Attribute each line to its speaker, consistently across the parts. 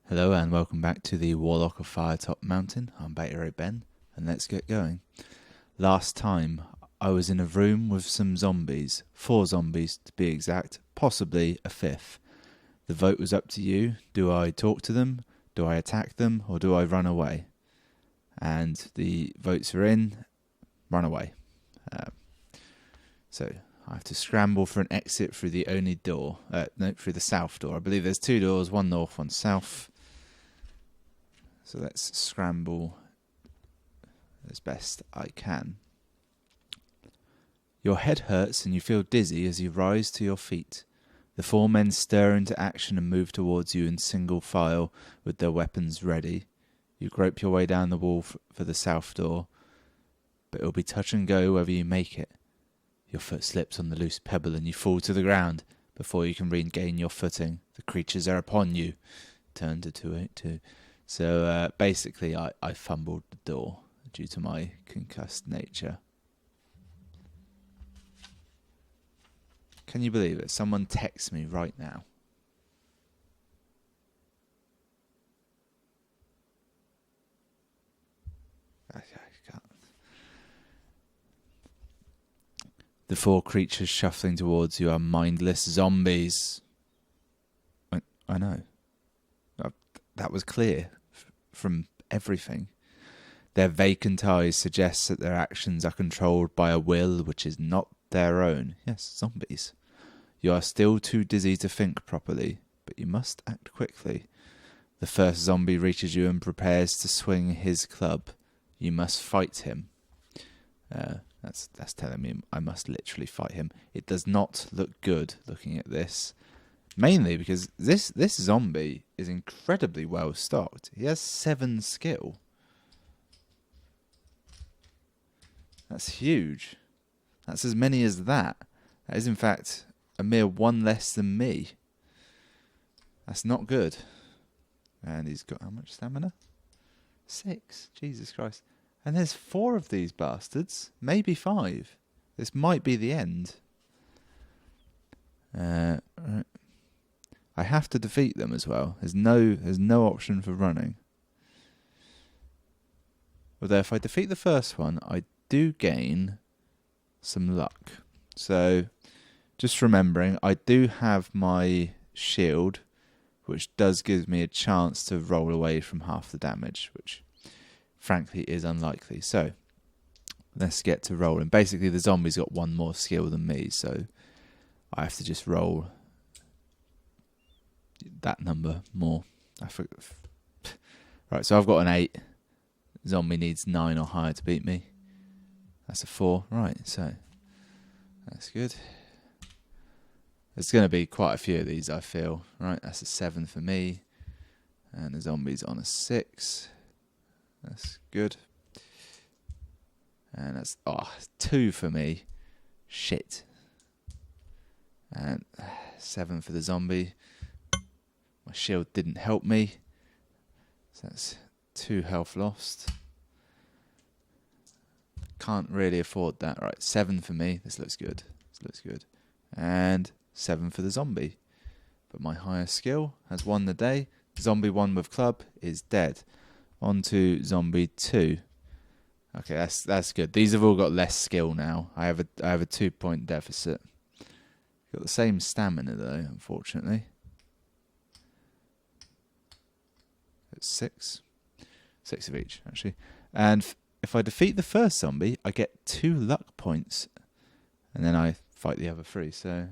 Speaker 1: Hello and welcome back to the Warlock of Firetop Mountain. I'm Beta Ben, and let's get going. Last time, I was in a room with some zombies, 4 zombies to be exact, possibly a 5th. The vote was up to you. Do I talk to them, do I attack them, or do I run away? And the votes are in, run away. So I have to scramble for an exit through the only door, through the south door. I believe there's 2 doors, one north, one south. So let's scramble as best I can. Your head hurts and you feel dizzy as you rise to your feet. The 4 men stir into action and move towards you in single file with their weapons ready. You grope your way down the wall for the south door, but it will be touch and go whether you make it. Your foot slips on the loose pebble and you fall to the ground. Before you can regain your footing, the creatures are upon you. Turn to 282. So basically I fumbled the door due to my concussed nature. Can you believe it? Someone texts me right now. I can't. The 4 creatures shuffling towards you are mindless zombies. I know. That was clear from everything. Their vacant eyes suggest that their actions are controlled by a will which is not their own. Yes, zombies. You are still too dizzy to think properly, but you must act quickly. The first zombie reaches you and prepares to swing his club. You must fight him. That's telling me I must literally fight him. It does not look good looking at this. Mainly because this zombie is incredibly well stocked. He has 7 skill. That's huge. That's as many as that. That is in fact a mere 1 less than me. That's not good. And he's got how much stamina? 6. Jesus Christ. And there's 4 of these bastards. Maybe 5. This might be the end. Right. I have to defeat them as well. There's no option for running. Although if I defeat the first one, I do gain some luck. So, just remembering, I do have my shield, which does give me a chance to roll away from half the damage, which frankly is unlikely. So, let's get to rolling. Basically, the zombie's got 1 more skill than me, so I have to just roll that number more. Right, so I've got an 8. Zombie needs 9 or higher to beat me. That's a 4. Right, so that's good. There's going to be quite a few of these, I feel. Right, that's a 7 for me. And the zombie's on a 6. That's good. And that's 2 for me. Shit. And 7 for the zombie. My shield didn't help me. So that's 2 health lost. Can't really afford that. Right, 7 for me. This looks good. And 7 for the zombie. But my highest skill has won the day. Zombie 1 with club is dead. On to zombie 2. Okay, that's good. These have all got less skill now. I have a 2-point deficit. Got the same stamina though, unfortunately. It's 6 of each actually. And if I defeat the first zombie, I get 2 luck points, and then I fight the other 3. So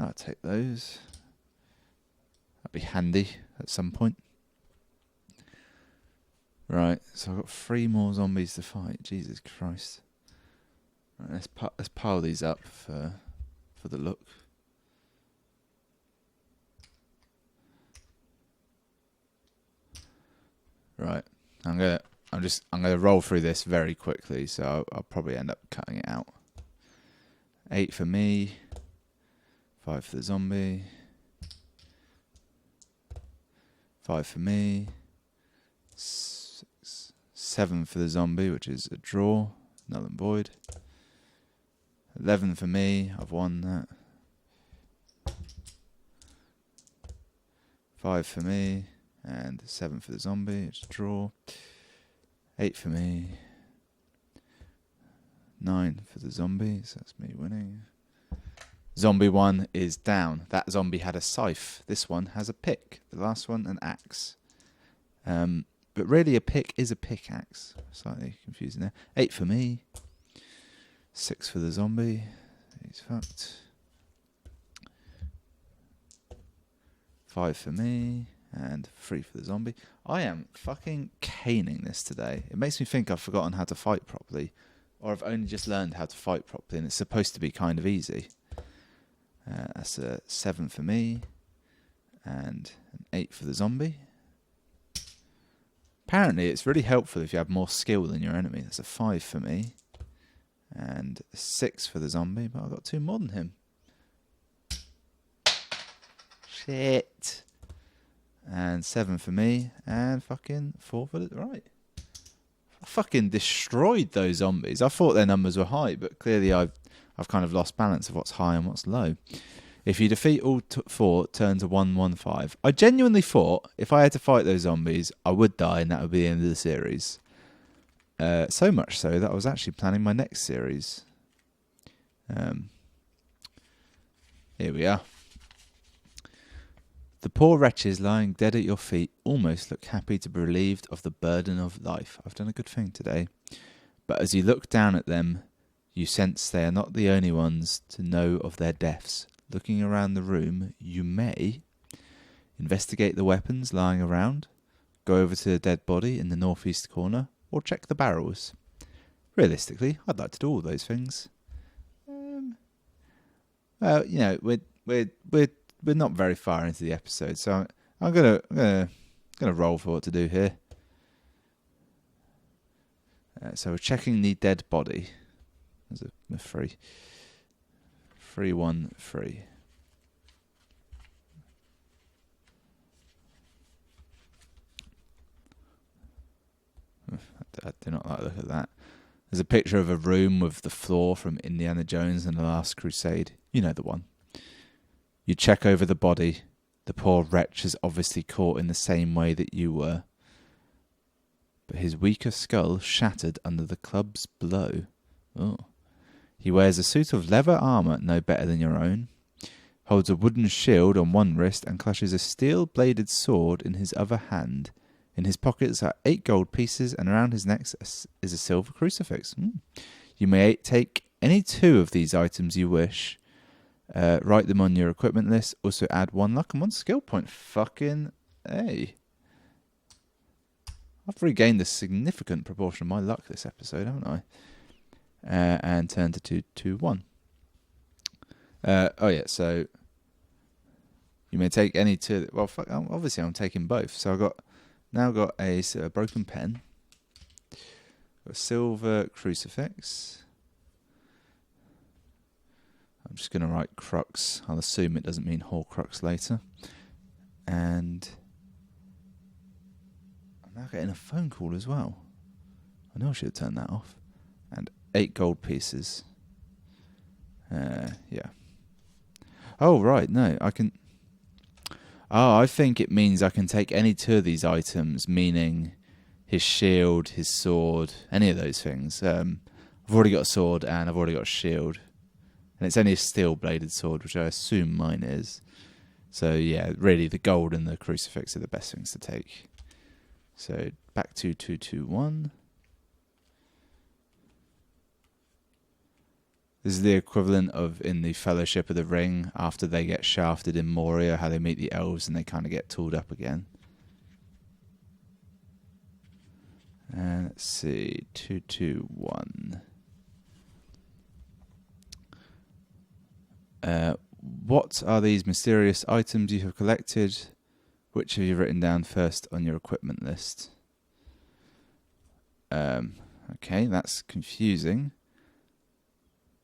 Speaker 1: I'll take those. That'd be handy at some point. Right, so I've got 3 more zombies to fight. Jesus Christ. Right, let's pile these up for the look. Right, I'm gonna roll through this very quickly, so I'll probably end up cutting it out. 8 for me, 5 for the zombie, 5 for me, 6, 7 for the zombie, which is a draw, null and void. 11 for me, I've won that. 5 for me, And 7 for the zombie. It's a draw. 8 for me. 9 for the zombie. So that's me winning. Zombie 1 is down. That zombie had a scythe. This one has a pick. The last one, an axe. But really a pick is a pickaxe. Slightly confusing there. 8 for me. 6 for the zombie. He's fucked. 5 for me. And 3 for the zombie. I am fucking caning this today. It makes me think I've forgotten how to fight properly. Or I've only just learned how to fight properly. And it's supposed to be kind of easy. That's a 7 for me. And an 8 for the zombie. Apparently it's really helpful if you have more skill than your enemy. That's a 5 for me. And a 6 for the zombie. But I've got 2 more than him. Shit. And 7 for me. And fucking 4 for the... Right. I fucking destroyed those zombies. I thought their numbers were high. But clearly I've kind of lost balance of what's high and what's low. If you defeat all 4, turn to 1-1-5. I genuinely thought if I had to fight those zombies, I would die and that would be the end of the series. So much so that I was actually planning my next series. Here we are. The poor wretches lying dead at your feet almost look happy to be relieved of the burden of life. I've done a good thing today. But as you look down at them, you sense they are not the only ones to know of their deaths. Looking around the room, you may investigate the weapons lying around, go over to the dead body in the northeast corner, or check the barrels. Realistically, I'd like to do all those things. Well, you know, we're not very far into the episode, so I'm gonna roll for what to do here. So we're checking the dead body. There's a 3. 3, 1, 3. I do not like to look at that. There's a picture of a room with the floor from Indiana Jones and the Last Crusade. You know the one. You check over the body. The poor wretch is obviously caught in the same way that you were. But his weaker skull shattered under the club's blow. Oh. He wears a suit of leather armour no better than your own, holds a wooden shield on one wrist and clutches a steel-bladed sword in his other hand. In his pockets are 8 gold pieces and around his neck is a silver crucifix. You may take any 2 of these items you wish. Write them on your equipment list. Also add 1 luck and 1 skill point. Fucking A. I've regained a significant proportion of my luck this episode, haven't I? And turn to 2, 2, 1. Oh yeah, so you may take any 2. Well, obviously I'm taking both. So I've now got a broken pen, got a silver crucifix. I'm just going to write crux. I'll assume it doesn't mean Horcrux later. And I'm now getting a phone call as well. I know I should have turned that off. And 8 gold pieces. Yeah. Oh, right. No, I can... Oh, I think it means I can take any 2 of these items, meaning his shield, his sword, any of those things. I've already got a sword and I've already got a shield. And it's only a steel-bladed sword, which I assume mine is. So, yeah, really, the gold and the crucifix are the best things to take. So, back to 2, 2, 1. This is the equivalent of in the Fellowship of the Ring, after they get shafted in Moria, how they meet the elves and they kind of get tooled up again. And let's see, 2, 2, 1. What are these mysterious items you have collected? Which have you written down first on your equipment list? Okay, that's confusing.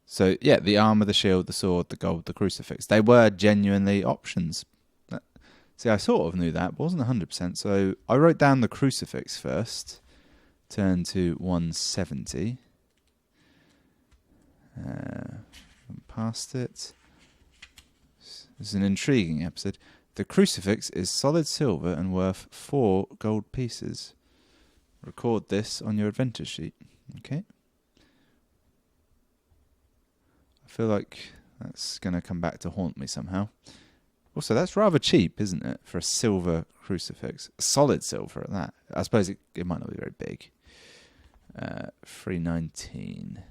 Speaker 1: So, yeah, the armour, the shield, the sword, the gold, the crucifix. They were genuinely options. See, I sort of knew that, but wasn't 100%. So I wrote down the crucifix first. Turn to 170. Past it. This is an intriguing episode. The crucifix is solid silver and worth 4 gold pieces. Record this on your adventure sheet. Okay. I feel like that's going to come back to haunt me somehow. Also, that's rather cheap, isn't it, for a silver crucifix? Solid silver at that. I suppose it might not be very big. 319.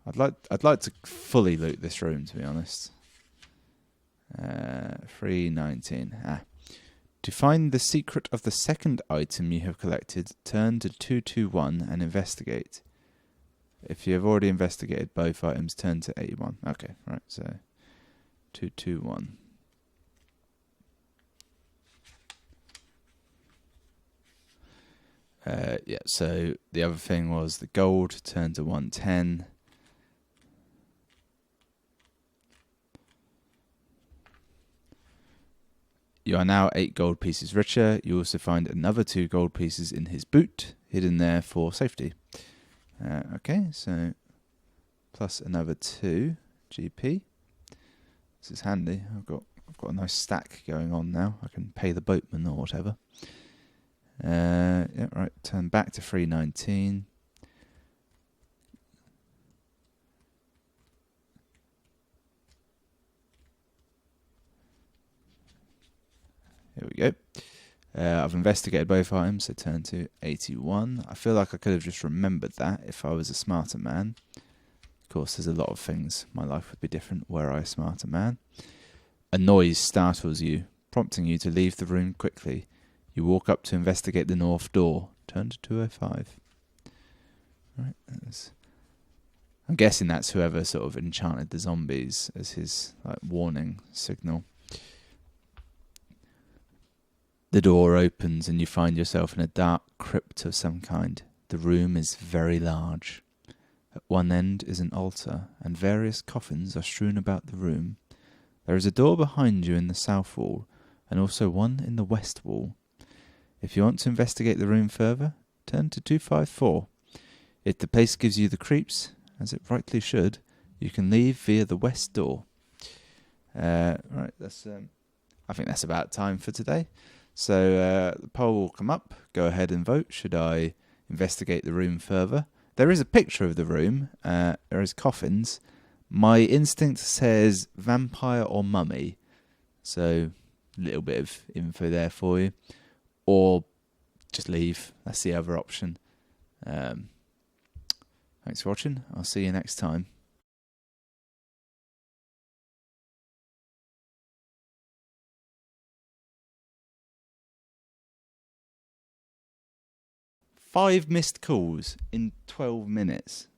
Speaker 1: I'd like to fully loot this room, to be honest. 319. To find the secret of the second item you have collected, turn to 221 and investigate. If you have already investigated both items, turn to 81. Okay, right, so 221. Yeah, so the other thing was the gold, turn to 110. You are now 8 gold pieces richer. You also find another 2 gold pieces in his boot, hidden there for safety. Okay, so plus another 2 GP. This is handy. I've got a nice stack going on now. I can pay the boatman or whatever. Yeah, right. Turn back to 319. Here we go. I've investigated both items, so turn to 81. I feel like I could have just remembered that if I was a smarter man. Of course, there's a lot of things. My life would be different were I a smarter man. A noise startles you, prompting you to leave the room quickly. You walk up to investigate the north door. Turn to 205. Right, I'm guessing that's whoever sort of enchanted the zombies as his warning signal. The door opens and you find yourself in a dark crypt of some kind. The room is very large. At one end is an altar, and various coffins are strewn about the room. There is a door behind you in the south wall, and also one in the west wall. If you want to investigate the room further, turn to 254. If the place gives you the creeps, as it rightly should, you can leave via the west door. Right, that's. I think that's about time for today. So the poll will come up. Go ahead and vote. Should I investigate the room further? There is a picture of the room. There is coffins. My instinct says vampire or mummy. So a little bit of info there for you. Or just leave. That's the other option. Thanks for watching. I'll see you next time. 5 missed calls in 12 minutes.